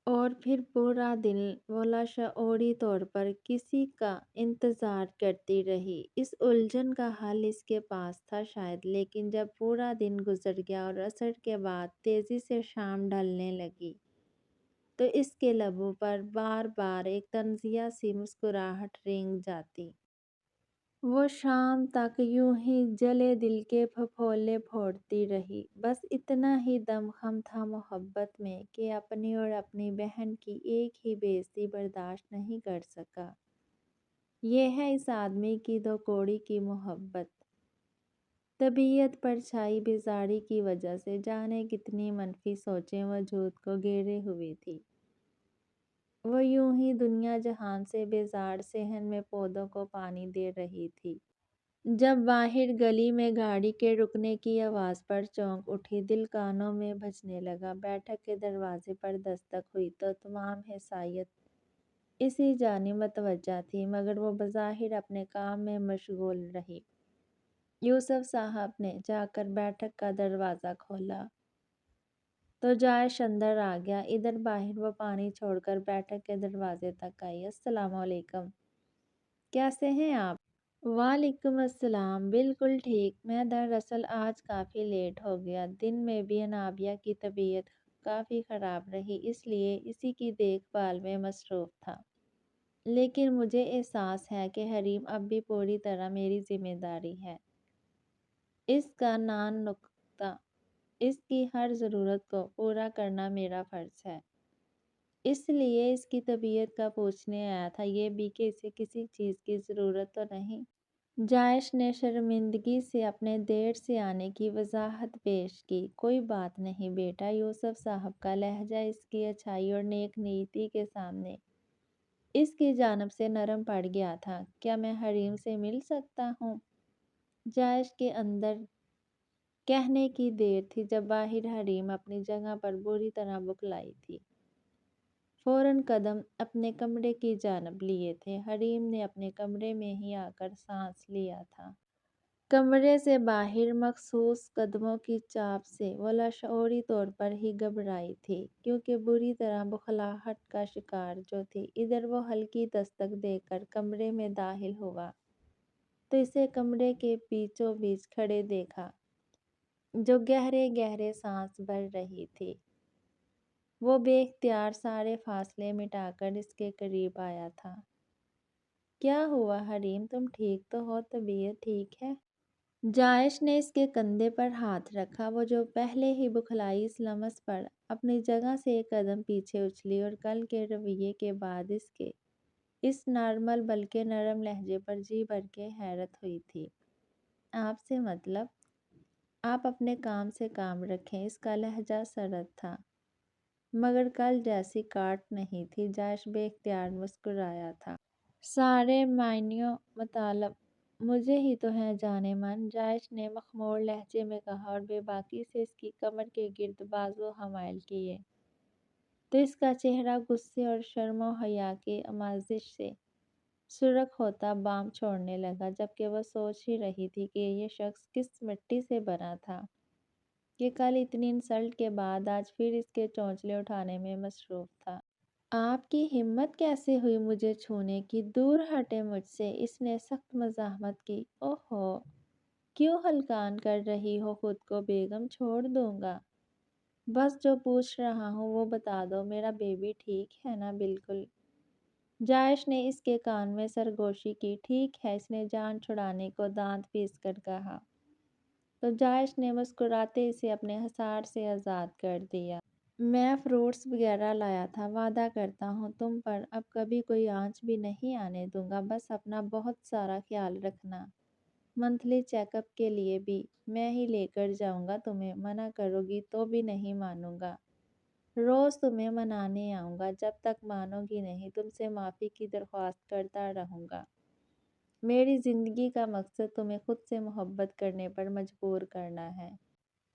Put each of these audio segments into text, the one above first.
اور پھر پورا دن وہ لاشعوری طور پر کسی کا انتظار کرتی رہی۔ اس الجھن کا حل اس کے پاس تھا شاید، لیکن جب پورا دن گزر گیا اور عصر کے بعد تیزی سے شام ڈھلنے لگی تو اس کے لبوں پر بار بار ایک طنزیہ سی مسکراہٹ رینگ جاتی۔ وہ شام تک یوں ہی جلے دل کے پھپھولے پھوڑتی رہی۔ بس اتنا ہی دمخم تھا محبت میں کہ اپنی اور اپنی بہن کی ایک ہی بے عزتی برداشت نہیں کر سکا۔ یہ ہے اس آدمی کی دو کوڑی کی محبت۔ طبیعت پر چھائی بیزاری کی وجہ سے جانے کتنی منفی سوچیں وجود کو گھیرے ہوئی تھی۔ وہ یوں ہی دنیا جہان سے بیزار صحن میں پودوں کو پانی دے رہی تھی۔ جب باہر گلی میں گاڑی کے رکنے کی آواز پر چونک اٹھی، دل کانوں میں بجنے لگا۔ بیٹھک کے دروازے پر دستک ہوئی تو تمام حیثیت اسی جانب متوجہ تھی، مگر وہ بظاہر اپنے کام میں مشغول رہی۔ یوسف صاحب نے جا کر بیٹھک کا دروازہ کھولا تو جاش اندر آ گیا۔ ادھر باہر وہ پانی چھوڑ کر بیٹھک کے دروازے تک آئی۔ السلام علیکم، کیسے ہیں آپ؟ وعلیکم السلام، بالکل ٹھیک۔ میں دراصل آج کافی لیٹ ہو گیا۔ دن میں بھی انابیہ کی طبیعت کافی خراب رہی، اس لیے اسی کی دیکھ بھال میں مصروف تھا۔ لیکن مجھے احساس ہے کہ حریم اب بھی پوری طرح میری ذمہ داری ہے۔ اس کا نان نکتا، اس کی ہر ضرورت کو پورا کرنا میرا فرض ہے۔ اس لیے اس کی طبیعت کا پوچھنے آیا تھا، یہ بھی کہ اسے کسی چیز کی ضرورت تو نہیں۔ جاش نے شرمندگی سے اپنے دیر سے آنے کی وضاحت پیش کی۔ کوئی بات نہیں بیٹا، یوسف صاحب کا لہجہ اس کی اچھائی اور نیک نیتی کے سامنے اس کی جانب سے نرم پڑ گیا تھا۔ کیا میں حریم سے مل سکتا ہوں؟ جاش کے اندر کہنے کی دیر تھی جب باہر حریم اپنی جگہ پر بری طرح بکھلائی تھی، فوراً قدم اپنے کمرے کی جانب لیے تھے۔ حریم نے اپنے کمرے میں ہی آ کر سانس لیا تھا۔ کمرے سے باہر مخصوص قدموں کی چاپ سے وہ لاشعوری طور پر ہی گھبرائی تھی، کیونکہ بری طرح بخلاہٹ کا شکار جو تھی۔ ادھر وہ ہلکی دستک دے کر کمرے میں داخل ہوا تو اسے کمرے کے بیچوں بیچ کھڑے دیکھا، جو گہرے گہرے سانس بھر رہی تھی۔ وہ بے اختیار سارے فاصلے مٹا کر اس کے قریب آیا تھا۔ کیا ہوا حریم، تم ٹھیک تو ہو؟ طبیعت ٹھیک ہے؟ جاش نے اس کے کندھے پر ہاتھ رکھا۔ وہ جو پہلے ہی بکھلائی اس لمس پر اپنی جگہ سے ایک قدم پیچھے اچھلی اور کل کے رویے کے بعد اس کے اس نارمل بلکہ نرم لہجے پر جی بھر کے حیرت ہوئی تھی۔ آپ سے مطلب؟ آپ اپنے کام سے کام رکھیں۔ اس کا لہجہ سرد تھا، مگر کل جیسی کاٹ نہیں تھی۔ جاش بے اختیار مسکرایا تھا۔ سارے معنیوں مطالب مجھے ہی تو ہیں جانے من، جاش نے مخمور لہجے میں کہا اور بے باکی سے اس کی کمر کے گرد بازو حمائل کیے تو اس کا چہرہ غصے اور شرم و حیا کی آمیزش سے سرخ ہوتا بام چھوڑنے لگا، جبکہ وہ سوچ ہی رہی تھی کہ یہ شخص کس مٹی سے بنا تھا کہ کل اتنی انسلٹ کے بعد آج پھر اس کے چونچلے اٹھانے میں مصروف تھا۔ آپ کی ہمت کیسے ہوئی مجھے چھونے کی؟ دور ہٹے مجھ سے، اس نے سخت مزاحمت کی۔ اوہو، کیوں ہلکان کر رہی ہو خود کو بیگم؟ چھوڑ دوں گا؟ بس جو پوچھ رہا ہوں وہ بتا دو، میرا بیبی ٹھیک ہے نا؟ بالکل۔ جاش نے اس کے کان میں سرگوشی کی۔ ٹھیک ہے، اس نے جان چھڑانے کو دانت پیس کر کہا تو جاش نے مسکراتے اسے اپنے حصار سے آزاد کر دیا۔ میں فروٹس وغیرہ لایا تھا، وعدہ کرتا ہوں تم پر اب کبھی کوئی آنچ بھی نہیں آنے دوں گا۔ بس اپنا بہت سارا خیال رکھنا۔ منتھلی چیک اپ کے لیے بھی میں ہی لے کر جاؤں گا تمہیں، منع کرو گی تو بھی نہیں مانوں گا۔ روز تمہیں منانے آؤں گا، جب تک مانو گی نہیں تم سے معافی کی درخواست کرتا رہوں گا۔ میری زندگی کا مقصد تمہیں خود سے محبت کرنے پر مجبور کرنا ہے۔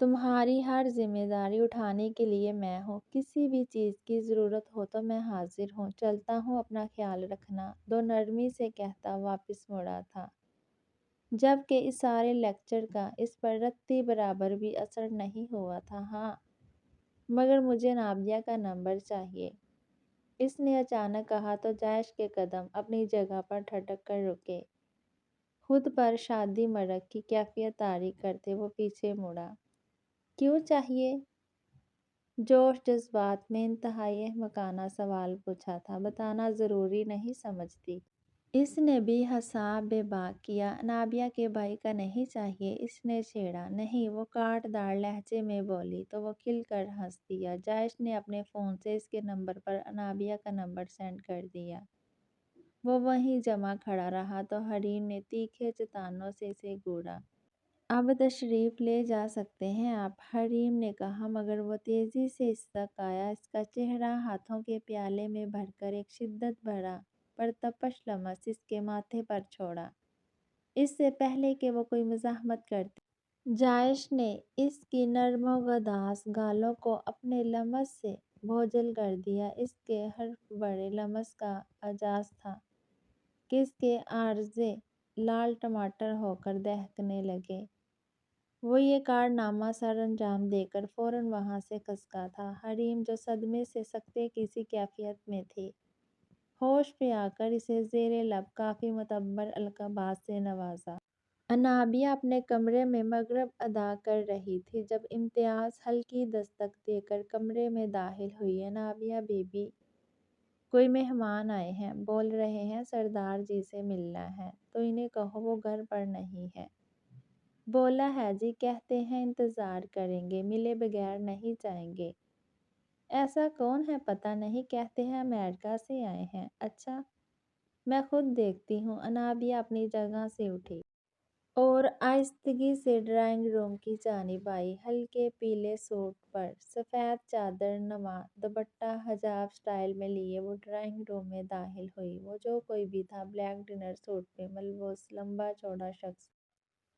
تمہاری ہر ذمہ داری اٹھانے کے لیے میں ہوں۔ کسی بھی چیز کی ضرورت ہو تو میں حاضر ہوں۔ چلتا ہوں، اپنا خیال رکھنا، دو نرمی سے کہتا واپس مڑا تھا، جبکہ اس سارے لیکچر کا اس پر رتی برابر بھی اثر نہیں ہوا تھا۔ ہاں، مگر مجھے نابیہ کا نمبر چاہیے۔ اس نے اچانک کہا تو جائش کے قدم اپنی جگہ پر ٹھٹک کر رکے۔ خود پر شادی مرگ کی کیفیت طاری کرتے وہ پیچھے مڑا۔ کیوں چاہیے؟ جوش جذبات میں انتہائی احمقانہ سوال پوچھا تھا۔ بتانا ضروری نہیں سمجھتی؟ اس نے بھی حساب بے باک کیا۔ انابیہ کے بھائی کا نہیں چاہیے؟ اس نے چھیڑا۔ نہیں، وہ کاٹ دار لہجے میں بولی تو وہ کھل کر ہنس دیا۔ جائش نے اپنے فون سے اس کے نمبر پر انابیہ کا نمبر سینڈ کر دیا۔ وہ وہیں جمع کھڑا رہا تو حریم نے تیکھے چتانوں سے اسے گھورا۔ اب تشریف لے جا سکتے ہیں آپ، حریم نے کہا، مگر وہ تیزی سے اس تک آیا۔ اس کا چہرہ ہاتھوں کے پیالے میں بھر کر ایک شدت بھرا پرتپش لمس اس کے ماتھے پر چھوڑا، اس سے پہلے کہ وہ کوئی مزاحمت کرتی۔ جائش نے اس کی نرم و گداز گالوں کو اپنے لمس سے بوجھل کر دیا۔ اس کے حرف بڑے لمس کا اعجاز تھا کہ اس کے عارضے لال ٹماٹر ہو کر دہکنے لگے۔ وہ یہ کارنامہ سر انجام دے کر فوراً وہاں سے کھسکا تھا۔ حریم، جو صدمے سے سکتے کی سی کیفیت میں تھی، ہوش پہ آ کر اسے زیر لب کافی معتبر القابات سے نوازا۔ انابیہ اپنے کمرے میں مغرب ادا کر رہی تھی جب امتیاز ہلکی دستک دے کر کمرے میں داخل ہوئی۔ انابیہ بیبی، کوئی مہمان آئے ہیں، بول رہے ہیں سردار جی سے ملنا ہے، تو انہیں کہو وہ گھر پر نہیں ہے۔ بولا ہے جی، کہتے ہیں انتظار کریں گے، ملے بغیر نہیں جائیں گے۔ ایسا کون ہے پتہ نہیں، کہتے ہیں امریکہ سے آئے ہیں۔ اچھا، میں خود دیکھتی ہوں۔ انابیہ اپنی جگہ سے اٹھی اور آہستگی سے ڈرائنگ روم کی جانب آئی۔ ہلکے پیلے سوٹ پر سفید چادر نما دوپٹہ حجاب سٹائل میں لیے وہ ڈرائنگ روم میں داخل ہوئی۔ وہ جو کوئی بھی تھا، بلیک ڈنر سوٹ میں ملبوس لمبا چوڑا شخص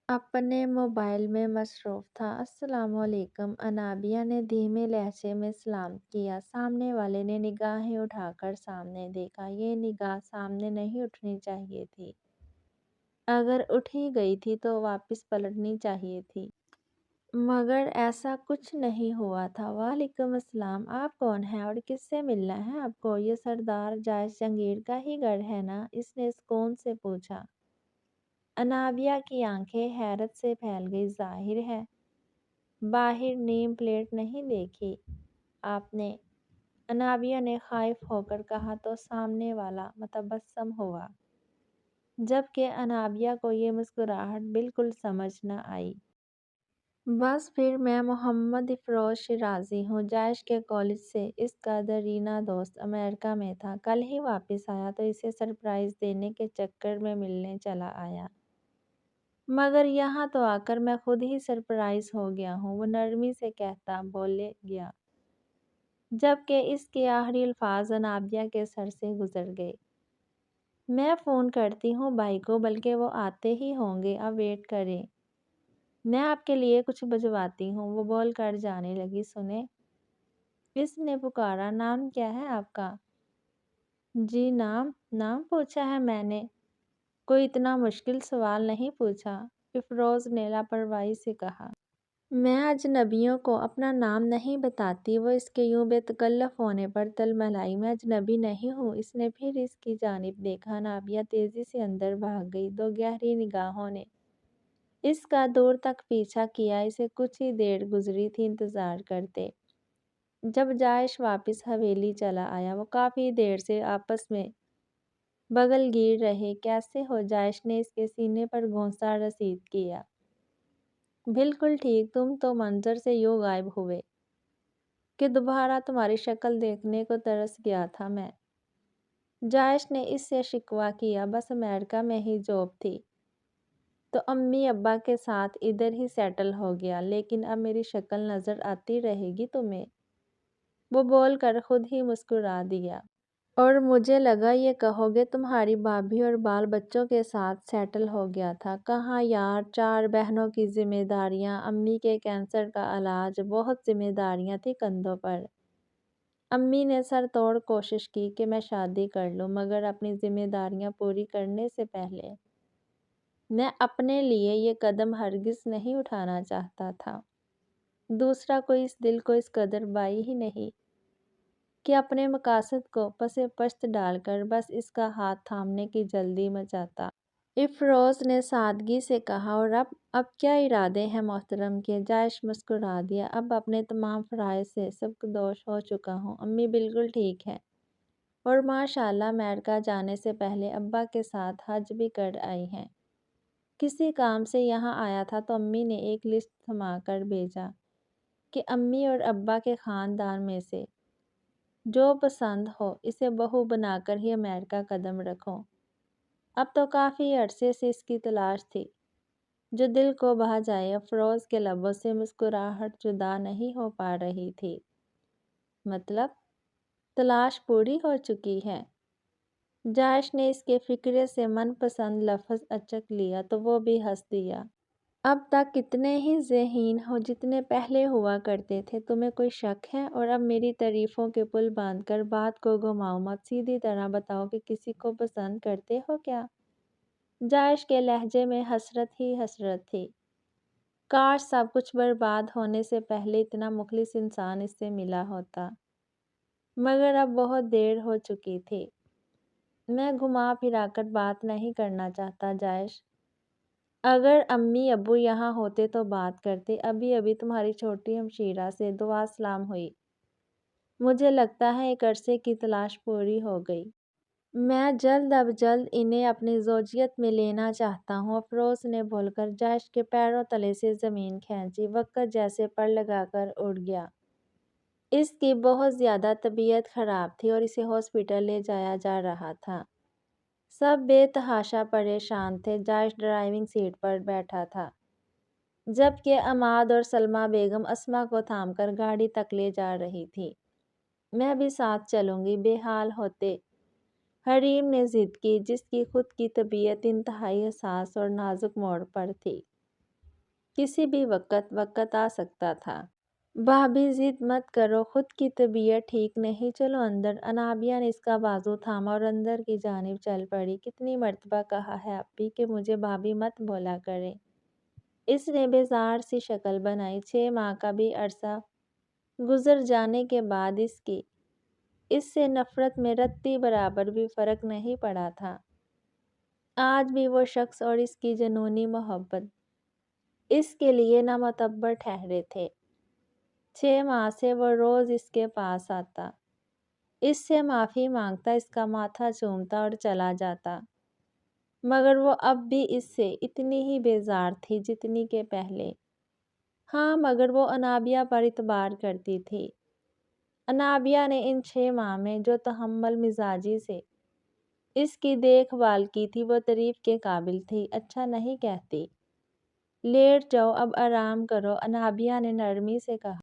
اپنے موبائل میں مصروف تھا۔ السلام علیکم، انابیہ نے دھیمے لہجے میں سلام کیا۔ سامنے والے نے نگاہیں اٹھا کر سامنے دیکھا۔ یہ نگاہ سامنے نہیں اٹھنی چاہیے تھی، اگر اٹھ ہی گئی تھی تو واپس پلٹنی چاہیے تھی، مگر ایسا کچھ نہیں ہوا تھا۔ وعلیکم السلام، آپ کون ہیں اور کس سے ملنا ہے آپ کو؟ یہ سردار جائش جہانگیر کا ہی گھر ہے نا؟ اس نے سکون سے پوچھا۔ انابیہ کی آنکھیں حیرت سے پھیل گئی۔ ظاہر ہے باہر نیم پلیٹ نہیں دیکھی آپ نے؟ انابیہ نے خائف ہو کر کہا تو سامنے والا متبسم ہوا، جبکہ انابیہ کو یہ مسکراہٹ بالکل سمجھ نہ آئی۔ بس پھر میں محمد افروز شیرازی ہوں، جائش کے کالج سے اس کا دیرینہ دوست امریکہ میں تھا، کل ہی واپس آیا تو اسے سرپرائز دینے کے چکر میں ملنے چلا آیا، مگر یہاں تو آ کر میں خود ہی سرپرائز ہو گیا ہوں، وہ نرمی سے کہتا بولے گیا، جبکہ اس کے آخری الفاظ انابیہ کے سر سے گزر گئے۔ میں فون کرتی ہوں بھائی کو، بلکہ وہ آتے ہی ہوں گے، اب ویٹ کریں، میں آپ کے لیے کچھ بھجواتی ہوں، وہ بول کر جانے لگی۔ سنیں، اس نے پکارا، نام کیا ہے آپ کا؟ جی نام پوچھا ہے میں نے، کوئی اتنا مشکل سوال نہیں پوچھا، افروز نے لاپرواہی سے کہا۔ میں اجنبیوں کو اپنا نام نہیں بتاتی، وہ اس کے یوں بے تکلف ہونے پر تلملائی۔ میں اجنبی نہیں ہوں۔ اس نے پھر اس کی جانب دیکھا۔ انابیہ تیزی سے اندر بھاگ گئی۔ دو گہری نگاہوں نے اس کا دور تک پیچھا کیا۔ اسے کچھ ہی دیر گزری تھی انتظار کرتے۔ جب جائش واپس حویلی چلا آیا، وہ کافی دیر سے آپس میں بغل گیر رہے۔ کیسے ہو؟ جائش نے اس کے سینے پر گھونسا رسید کیا۔ بالکل ٹھیک، تم تو منظر سے یوں غائب ہوئے کہ دوبارہ تمہاری شکل دیکھنے کو ترس گیا تھا میں۔ جائش نے اس سے شکوہ کیا۔ بس امریکہ میں ہی جاب تھی تو امی ابا کے ساتھ ادھر ہی سیٹل ہو گیا، لیکن اب میری شکل نظر آتی رہے گی تمہیں، وہ بول کر خود ہی مسکرا دیا۔ اور مجھے لگا یہ کہو گے تمہاری بھابھی اور بال بچوں کے ساتھ سیٹل ہو گیا تھا۔ کہاں یار، 4 بہنوں کی ذمہ داریاں، امی کے کینسر کا علاج، بہت ذمہ داریاں تھیں کندھوں پر۔ امی نے سر توڑ کوشش کی کہ میں شادی کر لوں، مگر اپنی ذمہ داریاں پوری کرنے سے پہلے میں اپنے لیے یہ قدم ہرگز نہیں اٹھانا چاہتا تھا۔ دوسرا کوئی اس دل کو اس قدر بائی ہی نہیں کہ اپنے مقاصد کو پس پشت ڈال کر بس اس کا ہاتھ تھامنے کی جلدی مچاتا۔ افروز نے سادگی سے کہا، اور اب کیا ارادے ہیں محترم کے؟ جائش مسکرا دیا، اب اپنے تمام فرائض سے سبکدوش ہو چکا ہوں۔ امی بالکل ٹھیک ہے اور ماشاءاللہ امریکہ جانے سے پہلے ابا کے ساتھ حج بھی کر آئی ہیں۔ کسی کام سے یہاں آیا تھا تو امی نے ایک لسٹ تھما کر بھیجا کہ امی اور ابا کے خاندان میں سے جو پسند ہو اسے بہو بنا کر ہی امریکہ قدم رکھو۔ اب تو کافی عرصے سے اس کی تلاش تھی جو دل کو بھا جائے۔ افروز کے لبوں سے مسکراہٹ جدا نہیں ہو پا رہی تھی۔ مطلب تلاش پوری ہو چکی ہے؟ جائش نے اس کے فکرے سے من پسند لفظ اچک لیا تو وہ بھی ہنس دیا۔ اب تک اتنے ہی ذہین ہو جتنے پہلے ہوا کرتے تھے۔ تمہیں کوئی شک ہے؟ اور اب میری تعریفوں کے پل باندھ کر بات کو گھماؤ مت، سیدھی طرح بتاؤ کہ کسی کو پسند کرتے ہو کیا؟ جائش کے لہجے میں حسرت ہی حسرت تھی۔ کاش سب کچھ برباد ہونے سے پہلے اتنا مخلص انسان اس سے ملا ہوتا، مگر اب بہت دیر ہو چکی تھی۔ میں گھما پھرا کر بات نہیں کرنا چاہتا جائش۔ اگر امی ابو یہاں ہوتے تو بات کرتے۔ ابھی تمہاری چھوٹی ہمشیرہ سے دعا سلام ہوئی۔ مجھے لگتا ہے ایک عرصے کی تلاش پوری ہو گئی۔ میں جلد از جلد انہیں اپنی زوجیت میں لینا چاہتا ہوں۔ افروز نے بول کر جائش کے پیروں تلے سے زمین کھینچی۔ وقت جیسے پڑ لگا کر اڑ گیا۔ اس کی بہت زیادہ طبیعت خراب تھی اور اسے ہاسپٹل لے جایا جا رہا تھا۔ سب بے تحاشا پریشان تھے۔ جائش ڈرائیونگ سیٹ پر بیٹھا تھا جبکہ عماد اور سلمیٰ بیگم اسما کو تھام کر گاڑی تک لے جا رہی تھی۔ میں بھی ساتھ چلوں گی، بے حال ہوتے حریم نے ضد کی، جس کی خود کی طبیعت انتہائی حساس اور نازک موڑ پر تھی۔ کسی بھی وقت آ سکتا تھا۔ بھابھی ضد مت کرو، خود کی طبیعت ٹھیک نہیں، چلو اندر۔ انابیہ نے اس کا بازو تھاما اور اندر کی جانب چل پڑی۔ کتنی مرتبہ کہا ہے اپی کہ مجھے بھابھی مت بولا کریں۔ اس نے بیزار سی شکل بنائی۔ 6 ماہ کا بھی عرصہ گزر جانے کے بعد اس سے نفرت میں رتی برابر بھی فرق نہیں پڑا تھا۔ آج بھی وہ شخص اور اس کی جنونی محبت اس کے لیے نامعتبر ٹھہرے تھے۔ 6 ماہ سے وہ روز اس کے پاس آتا، اس سے معافی مانگتا، اس کا ماتھا چومتا اور چلا جاتا، مگر وہ اب بھی اس سے اتنی ہی بیزار تھی جتنی کہ پہلے۔ ہاں، مگر وہ انابیہ پر اعتبار کرتی تھی۔ انابیہ نے ان 6 ماہ میں جو تحمل مزاجی سے اس کی دیکھ بھال کی تھی وہ تعریف کے قابل تھی۔ اچھا نہیں کہتی، لیٹ جاؤ، اب آرام کرو، انابیہ نے نرمی سے کہا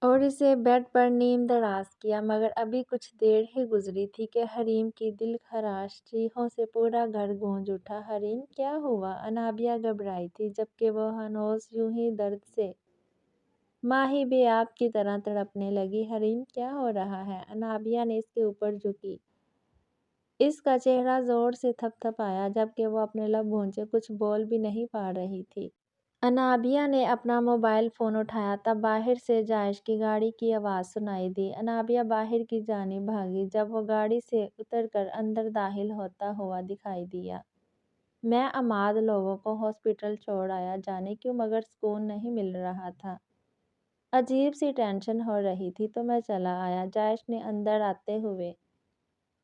اور اسے بیڈ پر نیم دراز کیا۔ مگر ابھی کچھ دیر ہی گزری تھی کہ حریم کی دل خراش چیخوں سے پورا گھر گونج اٹھا۔ حریم، کیا ہوا؟ انابیہ گھبرائی تھی جبکہ وہ ہنوز یوں ہی درد سے ماہی بے آب کی طرح تڑپنے لگی۔ حریم، کیا ہو رہا ہے؟ انابیہ نے اس کے اوپر جھکی، اس کا چہرہ زور سے تھپ تھپ آیا جبکہ وہ اپنے لب بھونچے کچھ بول بھی نہیں پا رہی تھی۔ انابیہ نے اپنا موبائل فون اٹھایا، تب باہر سے جائش کی گاڑی کی آواز سنائی دی۔ انابیہ باہر کی جانب بھاگی۔ جب وہ گاڑی سے اتر کر اندر داخل ہوتا ہوا دکھائی دیا، میں عماد لوگوں کو ہاسپٹل چھوڑ آیا، جانے کیوں؟ مگر سکون نہیں مل رہا تھا، عجیب سی ٹینشن ہو رہی تھی، تو میں چلا آیا۔ جائش نے اندر آتے ہوئے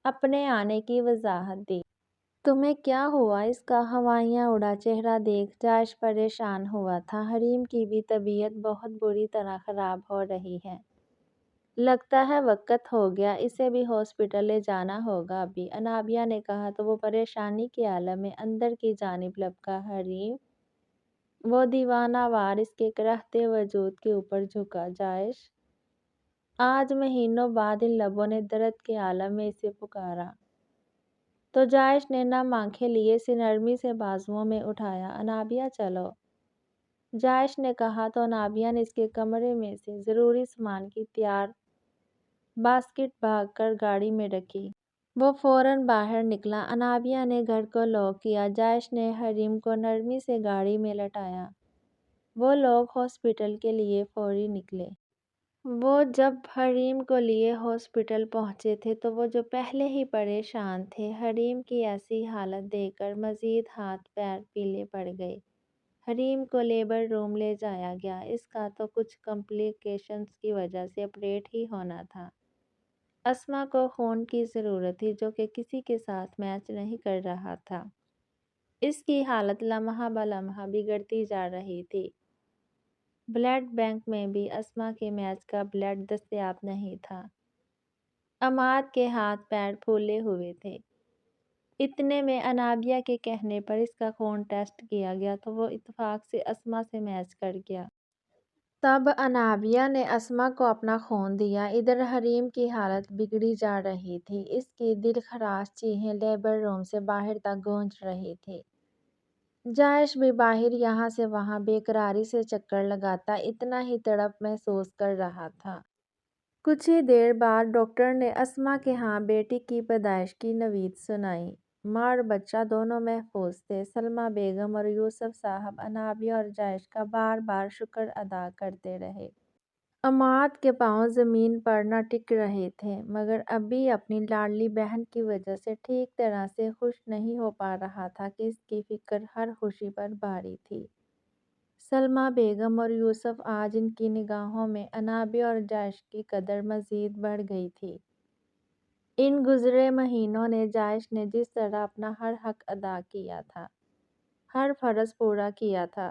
اپنے آنے کی وضاحت دی۔ تمہیں کیا ہوا؟ اس کا ہوائیاں اڑا چہرہ دیکھ جائش پریشان ہوا تھا۔ حریم کی بھی طبیعت بہت بری طرح خراب ہو رہی ہے، لگتا ہے وقت ہو گیا، اسے بھی ہاسپٹل لے جانا ہوگا ابھی، انابیہ نے کہا تو وہ پریشانی کے عالم میں اندر کی جانب لپکا۔ حریم، وہ دیوانہ وار اس کے کرہتے وجود کے اوپر جھکا۔ جائش، آج مہینوں بعد ان لبوں نے درد کے عالم میں اسے پکارا تو جائش نے نم آنکھیں لیے اسے نرمی سے بازوؤں میں اٹھایا۔ انابیہ، چلو، جائش نے کہا تو انابیہ نے اس کے کمرے میں سے ضروری سامان کی تیار باسکٹ بھاگ کر گاڑی میں رکھی۔ وہ فوراً باہر نکلا۔ انابیہ نے گھر کو لاک کیا۔ جائش نے حریم کو نرمی سے گاڑی میں لٹایا۔ وہ لوگ ہاسپٹل کے لیے فوری نکلے۔ وہ جب حریم کو لیے ہاسپٹل پہنچے تھے تو وہ جو پہلے ہی پریشان تھے، حریم کی ایسی حالت دیکھ کر مزید ہاتھ پیر پیلے پڑ گئے۔ حریم کو لیبر روم لے جایا گیا۔ اس کا تو کچھ کمپلیکیشنز کی وجہ سے آپریٹ ہی ہونا تھا۔ اسما کو خون کی ضرورت تھی جو کہ کسی کے ساتھ میچ نہیں کر رہا تھا۔ اس کی حالت لمحہ بلمحہ بگڑتی جا رہی تھی۔ بلڈ بینک میں بھی اسما کے میچ کا بلڈ دستیاب نہیں تھا۔ عماد کے ہاتھ پیر پھولے ہوئے تھے۔ اتنے میں انابیہ کے کہنے پر اس کا خون ٹیسٹ کیا گیا تو وہ اتفاق سے اسما سے میچ کر گیا۔ تب انابیہ نے اسما کو اپنا خون دیا۔ ادھر حریم کی حالت بگڑی جا رہی تھی۔ اس کی دل خراش چیخیں لیبر روم سے باہر تک گونج رہی تھی۔ جائش بھی باہر یہاں سے وہاں بے قراری سے چکر لگاتا اتنا ہی تڑپ محسوس کر رہا تھا۔ کچھ ہی دیر بعد ڈاکٹر نے اسما کے ہاں بیٹی کی پیدائش کی نوید سنائی۔ ماں اور بچہ دونوں محفوظ تھے۔ سلمیٰ بیگم اور یوسف صاحب انابیہ اور جائش کا بار بار شکر ادا کرتے رہے۔ عماد کے پاؤں زمین پر نہ ٹک رہے تھے مگر اب بھی اپنی لاڈلی بہن کی وجہ سے ٹھیک طرح سے خوش نہیں ہو پا رہا تھا کہ اس کی فکر ہر خوشی پر بھاری تھی۔ سلمیٰ بیگم اور یوسف آج ان کی نگاہوں میں انابیہ اور جائش کی قدر مزید بڑھ گئی تھی۔ ان گزرے مہینوں نے جائش نے جس طرح اپنا ہر حق ادا کیا تھا، ہر فرض پورا کیا تھا،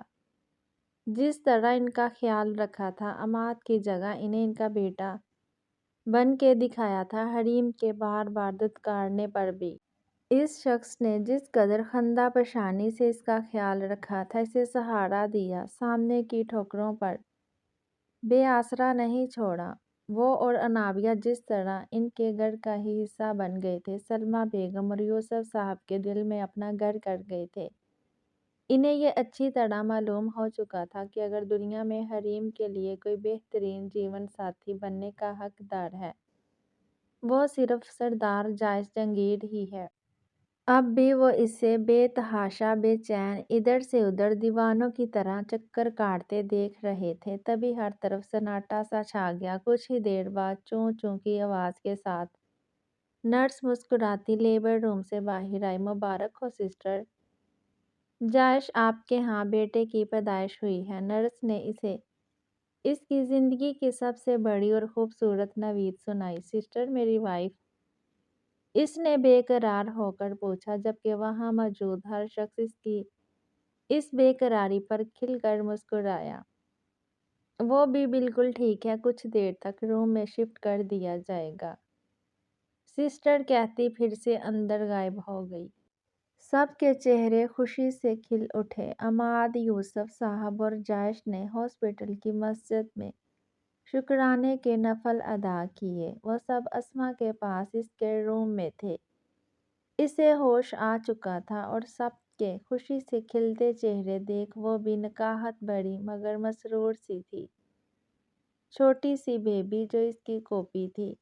جس طرح ان کا خیال رکھا تھا، عماد کی جگہ انہیں ان کا بیٹا بن کے دکھایا تھا، حریم کے بار بار دھتکارنے پر بھی۔ اس شخص نے جس قدر خندہ پیشانی سے اس کا خیال رکھا تھا، اسے سہارا دیا، سامنے کی ٹھوکروں پر بے آسرا نہیں چھوڑا۔ وہ اور انابیہ جس طرح ان کے گھر کا ہی حصہ بن گئے تھے، سلمیٰ بیگم اور یوسف صاحب کے دل میں اپنا گھر کر گئے تھے۔ انہیں یہ اچھی طرح معلوم ہو چکا تھا کہ اگر دنیا میں حریم کے لیے کوئی بہترین جیون ساتھی بننے کا حقدار ہے، وہ صرف سردار جائش جہانگیر ہی ہے۔ اب بھی وہ اسے بے تحاشا بے چین ادھر سے ادھر دیوانوں کی طرح چکر کاٹتے دیکھ رہے تھے۔ تبھی ہر طرف سناٹا سا چھا گیا۔ کچھ ہی دیر بعد چوں چوں کی آواز کے ساتھ نرس مسکراتی لیبر روم سے باہر آئی۔ مبارک ہو سسٹر جائش، آپ کے ہاں بیٹے کی پیدائش ہوئی ہے۔ نرس نے اسے اس کی زندگی کی سب سے بڑی اور خوبصورت نوید سنائی۔ سسٹر میری وائف؟ اس نے بے قرار ہو کر پوچھا، جبکہ وہاں موجود ہر شخص اس کی اس بے قراری پر کھل کر مسکرایا۔ وہ بھی بالکل ٹھیک ہے، کچھ دیر تک روم میں شفٹ کر دیا جائے گا، سسٹر کہتی پھر سے اندر غائب ہو گئی۔ سب کے چہرے خوشی سے کھل اٹھے۔ عماد، یوسف صاحب اور جائش نے ہاسپٹل کی مسجد میں شکرانے کے نفل ادا کیے۔ وہ سب اسما کے پاس اس کے روم میں تھے۔ اسے ہوش آ چکا تھا اور سب کے خوشی سے کھلتے چہرے دیکھ وہ بھی نکاہت بھری مگر مسرور سی تھی۔ چھوٹی سی بیبی جو اس کی کاپی تھی،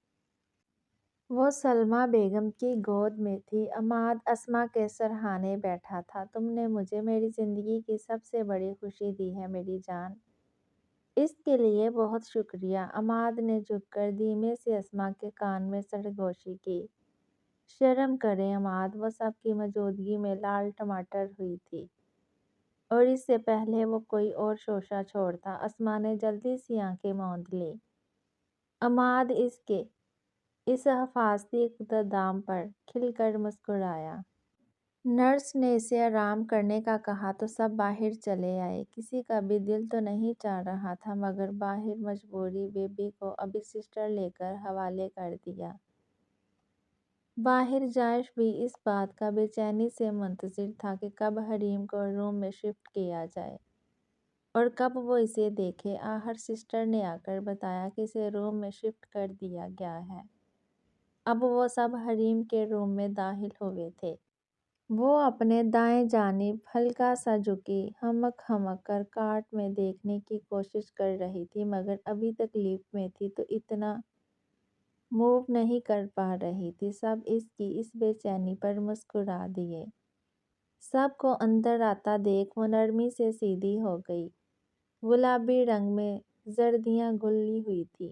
وہ سلمیٰ بیگم کی گود میں تھی۔ عماد اسما کے سرہانے بیٹھا تھا۔ تم نے مجھے میری زندگی کی سب سے بڑی خوشی دی ہے میری جان، اس کے لیے بہت شکریہ۔ عماد نے جھک کر دھیمے سے اسما کے کان میں سرگوشی کی۔ شرم کریں عماد، وہ سب کی موجودگی میں لال ٹماٹر ہوئی تھی اور اس سے پہلے وہ کوئی اور شوشہ چھوڑتا۔ اسما نے جلدی سی آنکھیں موند لیں۔ عماد اس حفاظتی اقدام پر کھل کر مسکرایا۔ نرس نے اسے آرام کرنے کا کہا تو سب باہر چلے آئے۔ کسی کا بھی دل تو نہیں چاہ رہا تھا مگر باہر مجبوری بیبی کو ابھی سسٹر لے کر حوالے کر دیا۔ باہر جائش بھی اس بات کا بے چینی سے منتظر تھا کہ کب حریم کو روم میں شفٹ کیا جائے اور کب وہ اسے دیکھے۔ آخر سسٹر نے آ کر بتایا کہ اسے روم میں شفٹ کر دیا گیا ہے۔ اب وہ سب حریم کے روم میں داخل ہوئے تھے۔ وہ اپنے دائیں جانب ہلکا سا جھکی ہمک ہمک کر کاٹ میں دیکھنے کی کوشش کر رہی تھی مگر ابھی تکلیف میں تھی تو اتنا موو نہیں کر پا رہی تھی۔ سب اس کی اس بے چینی پر مسکرا دیے۔ سب کو اندر آتا دیکھ وہ نرمی سے سیدھی ہو گئی۔ گلابی رنگ میں زردیاں گلی ہوئی تھی۔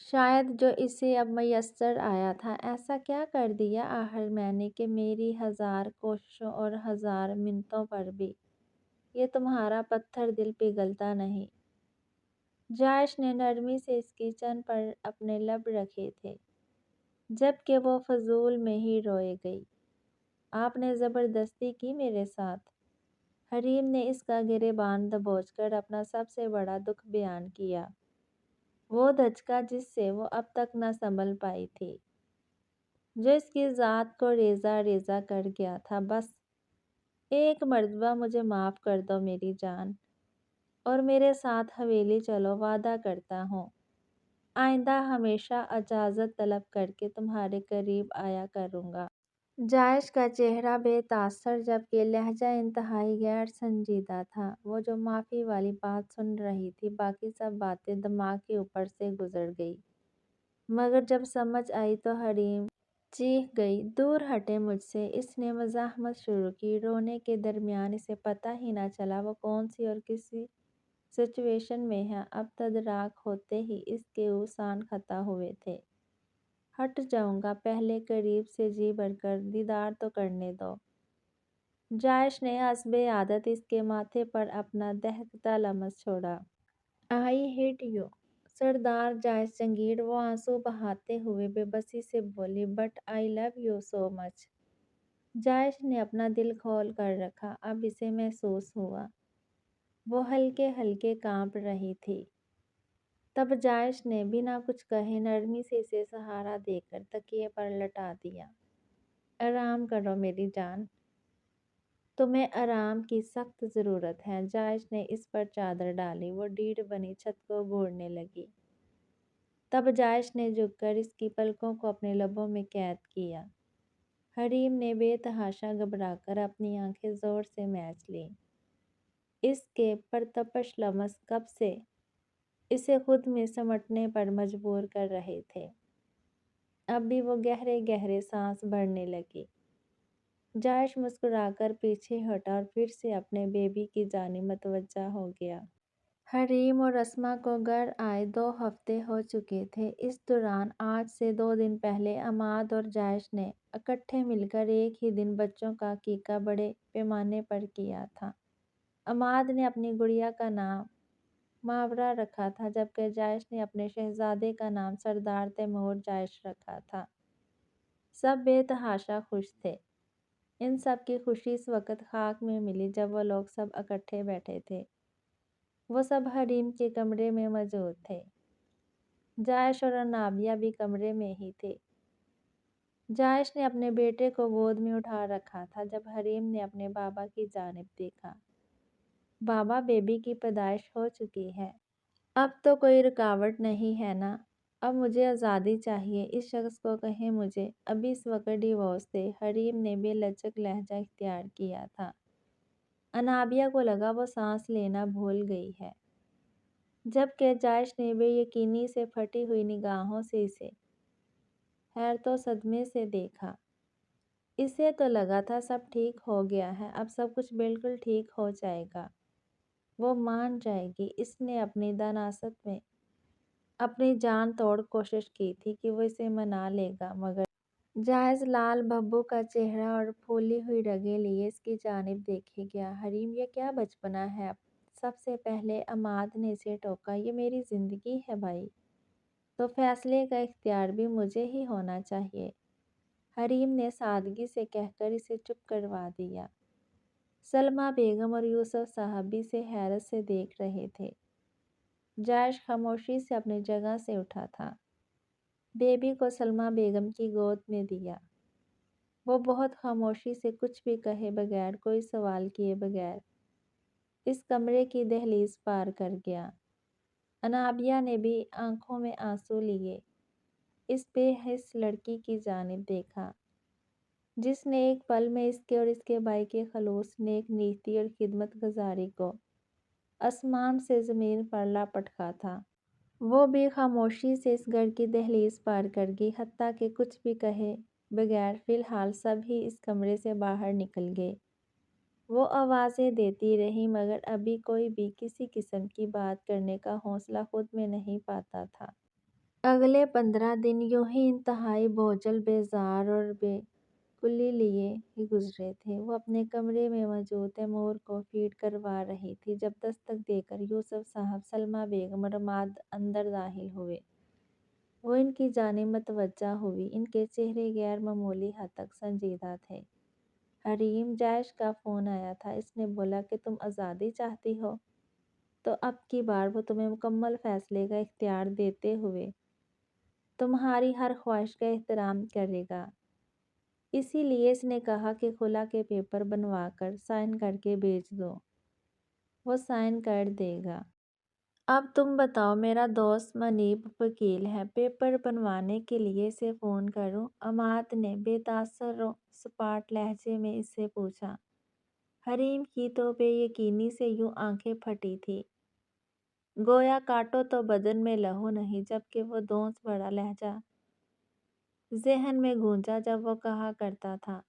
شاید جو اسے اب میسر آیا تھا، ایسا کیا کر دیا آخر میں نے کہ میری 1000 کوششوں اور 1000 منتوں پر بھی یہ تمہارا پتھر دل پگھلتا نہیں۔ جاش نے نرمی سے اس کی چن پر اپنے لب رکھے تھے، جبکہ وہ فضول میں ہی روئے گئی۔ آپ نے زبردستی کی میرے ساتھ۔ حریم نے اس کا گریبان دبوچ کر اپنا سب سے بڑا دکھ بیان کیا، وہ دھچکا جس سے وہ اب تک نہ سنبھل پائی تھی، جو اس کی ذات کو ریزہ ریزہ کر گیا تھا۔ بس ایک مرتبہ مجھے معاف کر دو میری جان، اور میرے ساتھ حویلی چلو۔ وعدہ کرتا ہوں آئندہ ہمیشہ اجازت طلب کر کے تمہارے قریب آیا کروں گا۔ جاش کا چہرہ بے تاثر جبکہ لہجہ انتہائی غیر سنجیدہ تھا۔ وہ جو معافی والی بات سن رہی تھی، باقی سب باتیں دماغ کے اوپر سے گزر گئی، مگر جب سمجھ آئی تو حریم چیخ گئی، دور ہٹے مجھ سے۔ اس نے مزاحمت شروع کی۔ رونے کے درمیان اسے پتہ ہی نہ چلا وہ کون سی اور کس سچویشن میں ہے۔ اب تدراک ہوتے ہی اس کے اعصاب ختم ہوئے تھے۔ ہٹ جاؤں گا، پہلے قریب سے جی بھر کر دیدار تو کرنے دو۔ جاش نے حسب عادت اس کے ماتھے پر اپنا دہکتا لمس چھوڑا۔ آئی ہیٹ یو سردار جاش جہانگیر، وہ آنسو بہاتے ہوئے بے بسی سے بولی، but I love you so مچ۔ جاش نے اپنا دل کھول کر رکھا، اب اسے محسوس ہوا وہ ہلکے ہلکے کانپ رہی تھی۔ تب جاش نے بنا کچھ کہے نرمی سے اسے سہارا دے کر تکیے پر لٹا دیا۔ آرام کرو میری جان، تمہیں آرام کی سخت ضرورت ہے۔ جاش نے اس پر چادر ڈالی، وہ ڈیڑھ بنی چھت کو گھوڑنے لگی۔ تب جاش نے جھک کر اس کی پلکوں کو اپنے لبوں میں قید کیا۔ حریم نے بے تحاشا گھبرا کر اپنی آنکھیں زور سے مینچ لیں۔ اس کے پرتپش لمس کب سے اسے خود میں سمٹنے پر مجبور کر رہے تھے۔ اب بھی وہ گہرے گہرے سانس بھرنے لگی۔ جاش مسکرا کر پیچھے ہٹا اور پھر سے اپنے بیبی کی جانب متوجہ ہو گیا۔ حریم اور اسما کو گھر آئے 2 ہفتے ہو چکے تھے۔ اس دوران آج سے 2 دن پہلے عماد اور جاش نے اکٹھے مل کر ایک ہی دن بچوں کا عقیقہ بڑے پیمانے پر کیا تھا۔ عماد نے اپنی گڑیا کا نام ماورا رکھا تھا، جبکہ جاش نے اپنے شہزادے کا نام سردار تیمور جاش رکھا تھا۔ سب بے تحاشا خوش تھے۔ ان سب کی خوشی اس وقت خاک میں ملی جب وہ لوگ سب اکٹھے بیٹھے تھے۔ وہ سب حریم کے کمرے میں موجود تھے۔ جاش اور انابیہ بھی کمرے میں ہی تھے۔ جاش نے اپنے بیٹے کو گود میں اٹھا رکھا تھا جب حریم نے اپنے بابا کی جانب دیکھا۔ بابا، بیبی کی پیدائش ہو چکی ہے۔ اب تو کوئی رکاوٹ نہیں ہے نا؟ اب مجھے آزادی چاہیے، اس شخص کو کہیں مجھے ابھی اس وقت ڈیورس دے۔ حریم نے بے لچک لہجہ اختیار کیا تھا۔ انابیہ کو لگا وہ سانس لینا بھول گئی ہے، جبکہ جاش نے بے یقینی سے پھٹی ہوئی نگاہوں سے اسے حیرت و صدمے سے دیکھا۔ اسے تو لگا تھا سب ٹھیک ہو گیا ہے، اب سب کچھ بالکل ٹھیک ہو جائے گا، وہ مان جائے گی۔ اس نے اپنی دناست میں اپنی جان توڑ کوشش کی تھی کہ وہ اسے منا لے گا، مگر جاش لال بھبو کا چہرہ اور پھولی ہوئی رگیں لیے اس کی جانب دیکھے گیا۔ حریم، یہ کیا بچپنا ہے؟ سب سے پہلے عماد نے اسے ٹوکا، یہ میری زندگی ہے بھائی، تو فیصلے کا اختیار بھی مجھے ہی ہونا چاہیے، حریم نے سادگی سے کہہ کر اسے چپ کروا دیا۔ سلمیٰ بیگم اور یوسف صاحب بھی اسے حیرت سے دیکھ رہے تھے۔ جاش خاموشی سے اپنی جگہ سے اٹھا تھا، بیبی کو سلمیٰ بیگم کی گود میں دیا۔ وہ بہت خاموشی سے کچھ بھی کہے بغیر، کوئی سوال کیے بغیر اس کمرے کی دہلیز پار کر گیا۔ انابیہ نے بھی آنکھوں میں آنسو لیے اس بے حس لڑکی کی جانب دیکھا، جس نے ایک پل میں اس کے اور اس کے بھائی کے خلوص، نیک نیتی اور خدمت گزاری کو آسمان سے زمین پر لا پٹکا تھا۔ وہ بھی خاموشی سے اس گھر کی دہلیز پار کر گئی، حتیٰ کہ کچھ بھی کہے بغیر۔ فی الحال سب ہی اس کمرے سے باہر نکل گئے۔ وہ آوازیں دیتی رہی، مگر ابھی کوئی بھی کسی قسم کی بات کرنے کا حوصلہ خود میں نہیں پاتا تھا۔ اگلے 15 دن یوں ہی انتہائی بوجھل، بیزار اور بے کلی لیے ہی گزرے تھے۔ وہ اپنے کمرے میں موجود تیمور کو فیڈ کروا رہی تھی جب دستک دے کر یوسف صاحب، سلمیٰ بیگم اور ماد اندر داخل ہوئے۔ وہ ان کی جانب متوجہ ہوئی۔ ان کے چہرے غیر معمولی حد تک سنجیدہ تھے۔ حریم، جائش کا فون آیا تھا۔ اس نے بولا کہ تم آزادی چاہتی ہو، تو اب کی بار وہ تمہیں مکمل فیصلے کا اختیار دیتے ہوئے تمہاری ہر خواہش کا احترام کرے گا۔ اسی لیے اس نے کہا کہ خلا کے پیپر بنوا کر سائن کر کے بھیج دو۔ وہ سائن کر دے گا۔ اب تم بتاؤ، میرا دوست منیب وکیل ہے، پیپر بنوانے کے لیے اسے فون کروں؟ عماد نے بے تاثر و سپاٹ لہجے میں اس سے پوچھا۔ حریم کی تو بے یقینی سے یوں آنکھیں پھٹی تھیں، گویا کاٹو تو بدن میں لہو نہیں، جبکہ وہ دونس بڑا لہجہ ذہن میں گونجا جب وہ کہا کرتا تھا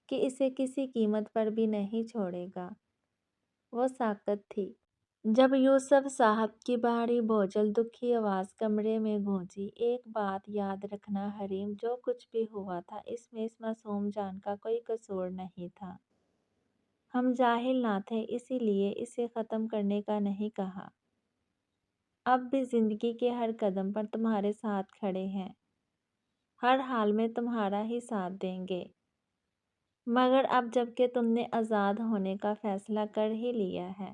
کہ اسے کسی قیمت پر بھی نہیں چھوڑے گا۔ وہ ساکت تھی۔ جب یوسف صاحب کی بھاری بوجھل دکھی آواز کمرے میں گونجی، ایک بات یاد رکھنا حریم، جو کچھ بھی ہوا تھا اس میں اس معصوم جان کا کوئی قصور نہیں تھا۔ ہم جاہل نہ تھے، اسی لیے اسے ختم کرنے کا نہیں کہا۔ اب بھی زندگی کے ہر قدم پر تمہارے ساتھ کھڑے ہیں، ہر حال میں تمہارا ہی ساتھ دیں گے۔ مگر اب جب کہ تم نے آزاد ہونے کا فیصلہ کر ہی لیا ہے،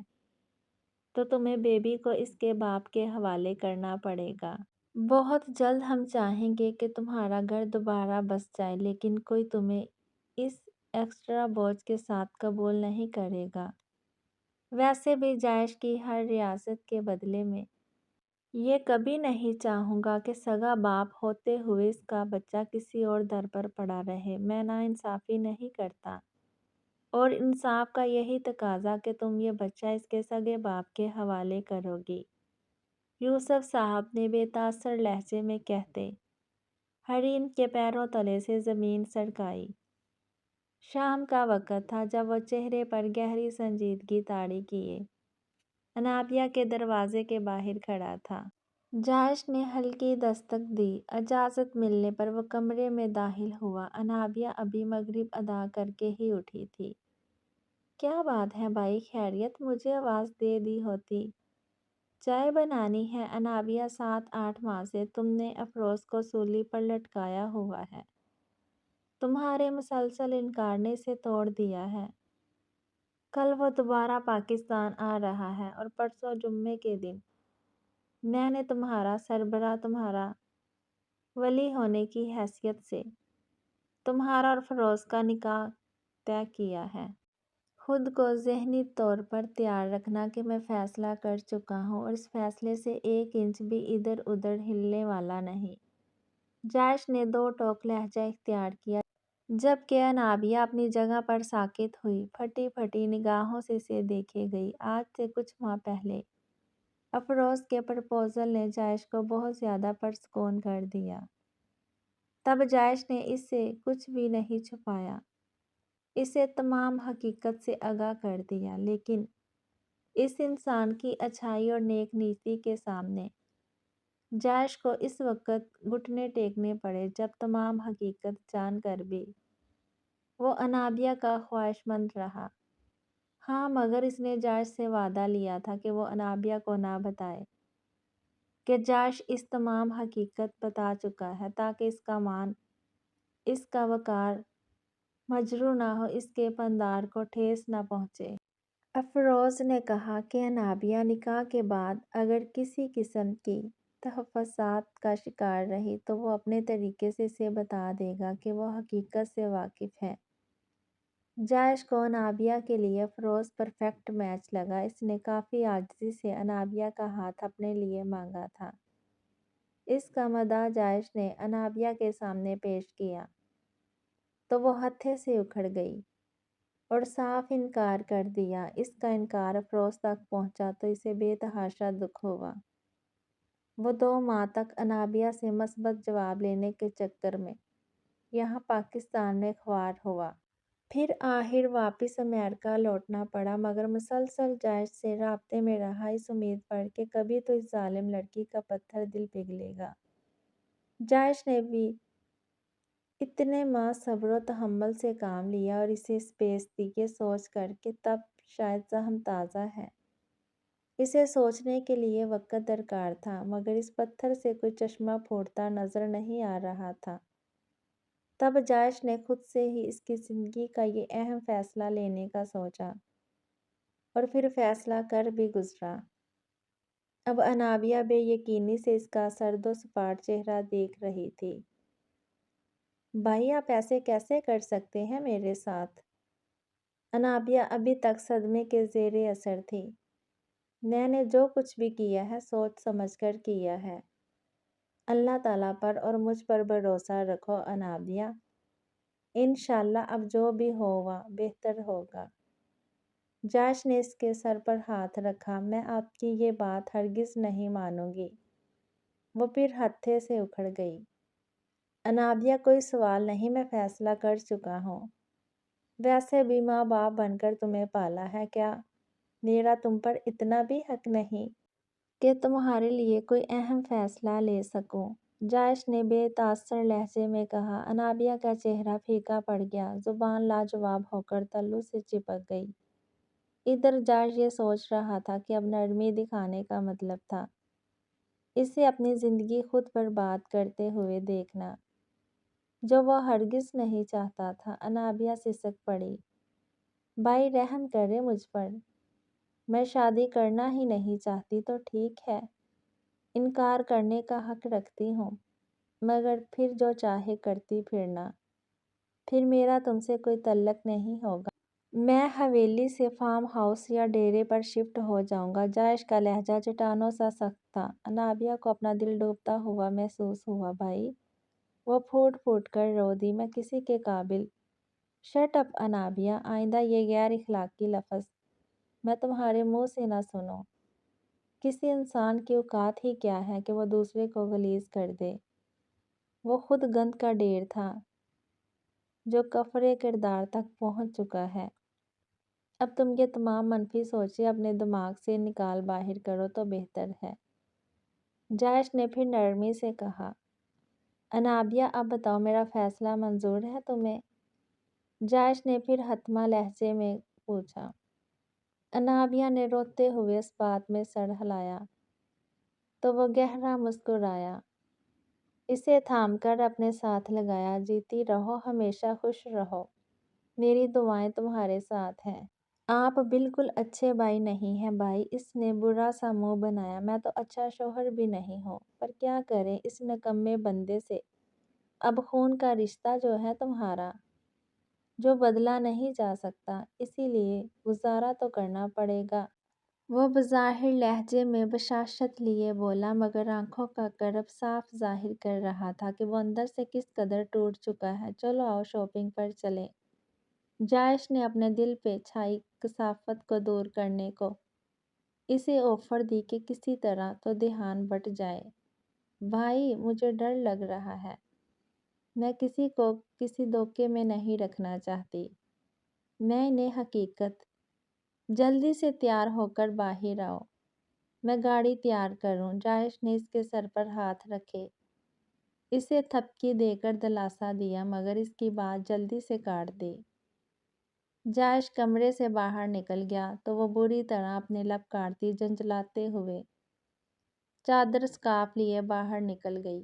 تو تمہیں بیبی کو اس کے باپ کے حوالے کرنا پڑے گا۔ بہت جلد ہم چاہیں گے کہ تمہارا گھر دوبارہ بس جائے، لیکن کوئی تمہیں اس ایکسٹرا بوجھ کے ساتھ قبول نہیں کرے گا۔ ویسے بھی جائش کی ہر ریاست کے بدلے میں یہ کبھی نہیں چاہوں گا کہ سگا باپ ہوتے ہوئے اس کا بچہ کسی اور در پر پڑا رہے۔ میں ناانصافی نہیں کرتا، اور انصاف کا یہی تقاضا کہ تم یہ بچہ اس کے سگے باپ کے حوالے کرو گی، یوسف صاحب نے بے تاثر لہجے میں کہتے حریم کے پیروں تلے سے زمین سرکائی۔ شام کا وقت تھا جب وہ چہرے پر گہری سنجیدگی طاری کیے انابیہ کے دروازے کے باہر کھڑا تھا۔ جائش نے ہلکی دستک دی۔ اجازت ملنے پر وہ کمرے میں داخل ہوا۔ انابیہ ابھی مغرب ادا کر کے ہی اٹھی تھی۔ کیا بات ہے بھائی، خیریت؟ مجھے آواز دے دی ہوتی۔ چائے بنانی ہے؟ انابیہ، 7-8 ماہ سے تم نے افروز کو سولی پر لٹکایا ہوا ہے، تمہارے مسلسل انکار نے اسے توڑ دیا ہے۔ کل وہ دوبارہ پاکستان آ رہا ہے، اور پرسوں جمعے کے دن میں نے تمہارا سربراہ، تمہارا ولی ہونے کی حیثیت سے تمہارا اور فروز کا نکاح طے کیا ہے۔ خود کو ذہنی طور پر تیار رکھنا کہ میں فیصلہ کر چکا ہوں، اور اس فیصلے سے 1 انچ بھی ادھر ادھر ہلنے والا نہیں۔ جائش نے دو ٹوک لہجہ اختیار کیا، جبکہ انابیہ اپنی جگہ پر ساکت ہوئی، پھٹی پھٹی نگاہوں سے اسے دیکھے گئی۔ آج سے کچھ ماہ پہلے افروز کے پرپوزل نے جائش کو بہت زیادہ پرسکون کر دیا۔ تب جائش نے اس سے کچھ بھی نہیں چھپایا، اسے تمام حقیقت سے آگاہ کر دیا، لیکن اس انسان کی اچھائی اور نیک نیتی کے سامنے جائش کو اس وقت گھٹنے ٹیکنے پڑے جب تمام حقیقت جان کر بھی وہ انابیہ کا خواہش مند رہا۔ ہاں، مگر اس نے جائش سے وعدہ لیا تھا کہ وہ انابیہ کو نہ بتائے کہ جائش اس تمام حقیقت بتا چکا ہے، تاکہ اس کا مان، اس کا وقار مجروح نہ ہو، اس کے پندار کو ٹھیس نہ پہنچے۔ افروز نے کہا کہ انابیہ نکاح کے بعد اگر کسی قسم کی تحفظات کا شکار رہی تو وہ اپنے طریقے سے اسے بتا دے گا کہ وہ حقیقت سے واقف ہے۔ جائش کو انابیہ کے لیے افروز پرفیکٹ میچ لگا۔ اس نے کافی عاجزی سے انابیہ کا ہاتھ اپنے لیے مانگا تھا۔ اس کا مدعا جائش نے انابیہ کے سامنے پیش کیا تو وہ ہتھے سے اکھڑ گئی اور صاف انکار کر دیا۔ اس کا انکار افروز تک پہنچا تو اسے بے تحاشا دکھ ہوا۔ وہ 2 ماہ تک انابیہ سے مثبت جواب لینے کے چکر میں یہاں پاکستان میں خوار ہوا۔ پھر آخر واپس امریکہ لوٹنا پڑا، مگر مسلسل جائش سے رابطے میں رہا، اس امید پر کہ کبھی تو اس ظالم لڑکی کا پتھر دل پگھلے گا۔ جائش نے بھی اتنے ماہ صبر و تحمل سے کام لیا اور اسے اس بےعزتی کے سوچ کر کہ تب شاید زخم تازہ ہے، اسے سوچنے کے لیے وقت درکار تھا، مگر اس پتھر سے کوئی چشمہ پھوٹتا نظر نہیں آ رہا تھا۔ تب جائش نے خود سے ہی اس کی زندگی کا یہ اہم فیصلہ لینے کا سوچا، اور پھر فیصلہ کر بھی گزرا۔ اب انابیہ بے یقینی سے اس کا سرد و سپاٹ چہرہ دیکھ رہی تھی۔ بھائی آپ ایسے کیسے کر سکتے ہیں میرے ساتھ؟ انابیہ ابھی تک صدمے کے زیر اثر تھی۔ میں نے جو کچھ بھی کیا ہے سوچ سمجھ کر کیا ہے۔ اللہ تعالیٰ پر اور مجھ پر بھروسہ رکھو انابیہ، انشاءاللہ اب جو بھی ہوگا بہتر ہوگا۔ جائش نے اس کے سر پر ہاتھ رکھا۔ میں آپ کی یہ بات ہرگز نہیں مانوں گی۔ وہ پھر ہتھے سے اکھڑ گئی۔ انابیہ کوئی سوال نہیں، میں فیصلہ کر چکا ہوں۔ ویسے بھی ماں باپ بن کر تمہیں پالا ہے، کیا میرا تم پر اتنا بھی حق نہیں کہ تمہارے لیے کوئی اہم فیصلہ لے سکوں؟ جائش نے بے تاثر لہجے میں کہا۔ انابیہ کا چہرہ پھیکا پڑ گیا، زبان لاجواب ہو کر تلو سے چپک گئی۔ ادھر جائش یہ سوچ رہا تھا کہ اب نرمی دکھانے کا مطلب تھا اسے اپنی زندگی خود برباد کرتے ہوئے دیکھنا، جو وہ ہرگز نہیں چاہتا تھا۔ انابیہ سسک پڑی۔ بھائی رحم کرے مجھ پر، میں شادی کرنا ہی نہیں چاہتی تو ٹھیک ہے، انکار کرنے کا حق رکھتی ہوں، مگر پھر جو چاہے کرتی پھرنا، پھر میرا تم سے کوئی تعلق نہیں ہوگا۔ میں حویلی سے فارم ہاؤس یا ڈیرے پر شفٹ ہو جاؤں گا۔ جائش کا لہجہ چٹانوں سا سخت تھا۔ انابیہ کو اپنا دل ڈوبتا ہوا محسوس ہوا۔ بھائی، وہ پھوٹ پھوٹ کر رو دی، میں کسی کے قابل۔ شٹ اپ انابیہ، آئندہ یہ غیر اخلاقی لفظ میں تمہارے منہ سے نہ سنوں۔ کسی انسان کی اوقات ہی کیا ہے کہ وہ دوسرے کو غلیظ کر دے؟ وہ خود گند کا ڈھیر تھا جو کفرِ کردار تک پہنچ چکا ہے۔ اب تم یہ تمام منفی سوچیں اپنے دماغ سے نکال باہر کرو تو بہتر ہے۔ جائش نے پھر نرمی سے کہا۔ انابیہ اب بتاؤ، میرا فیصلہ منظور ہے تمہیں؟ جائش نے پھر حتمی لہجے میں پوچھا۔ انابیہ نے روتے ہوئے اس بات میں سر ہلایا تو وہ گہرا مسکرایا، اسے تھام کر اپنے ساتھ لگایا۔ جیتی رہو، ہمیشہ خوش رہو، میری دعائیں تمہارے ساتھ ہیں۔ آپ بالکل اچھے بھائی نہیں ہیں بھائی، اس نے برا سا منہ بنایا۔ میں تو اچھا شوہر بھی نہیں ہوں، پر کیا کریں اس نکمے بندے سے۔ اب خون کا رشتہ جو ہے تمہارا، جو بدلا نہیں جا سکتا، اسی لیے گزارا تو کرنا پڑے گا۔ وہ بظاہر لہجے میں بشاشت لیے بولا، مگر آنکھوں کا کرب صاف ظاہر کر رہا تھا کہ وہ اندر سے کس قدر ٹوٹ چکا ہے۔ چلو آؤ شاپنگ پر چلیں۔ جائش نے اپنے دل پہ چھائی کثافت کو دور کرنے کو اسے آفر دی کہ کسی طرح تو دھیان بٹ جائے۔ بھائی مجھے ڈر لگ رہا ہے، میں کسی کو کسی دھوکے میں نہیں رکھنا چاہتی۔ میں انہیں حقیقت۔ جلدی سے تیار ہو کر باہر آؤ، میں گاڑی تیار کروں۔ جائش نے اس کے سر پر ہاتھ رکھے، اسے تھپکی دے کر دلاسا دیا، مگر اس کی بات جلدی سے کاٹ دی۔ جائش کمرے سے باہر نکل گیا تو وہ بری طرح اپنے لب کاٹتی جھنجھلاتے ہوئے چادر سکارف لیے باہر نکل گئی۔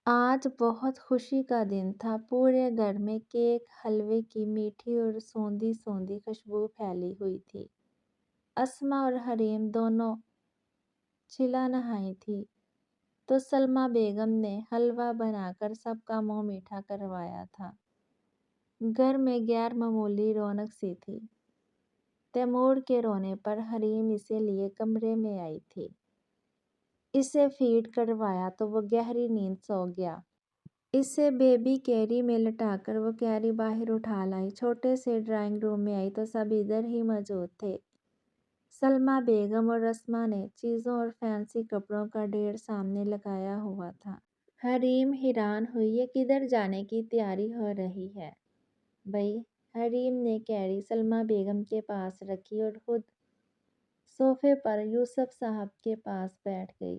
آج بہت خوشی کا دن تھا۔ پورے گھر میں کیک، حلوے کی میٹھی اور سوندھی سوندھی خوشبو پھیلی ہوئی تھی۔ اسما اور حریم دونوں چلا نہائی تھی تو سلمیٰ بیگم نے حلوہ بنا کر سب کا منہ میٹھا کروایا تھا۔ گھر میں غیر معمولی رونق سی تھی۔ تیمور کے رونے پر حریم اسے لیے کمرے میں آئی تھی۔ اسے فیڈ کروایا تو وہ گہری نیند سو گیا۔ اسے بیبی کیری میں لٹا کر وہ کیری باہر اٹھا لائی۔ چھوٹے سے ڈرائنگ روم میں آئی تو سب ادھر ہی موجود تھے۔ سلمیٰ بیگم اور اسما نے چیزوں اور فینسی کپڑوں کا ڈھیر سامنے لگایا ہوا تھا۔ حریم حیران ہوئی، یہ کدھر جانے کی تیاری ہو رہی ہے؟ بھئی حریم نے کیری سلمیٰ بیگم کے پاس رکھی اور خود صوفے پر یوسف صاحب کے پاس بیٹھ گئی۔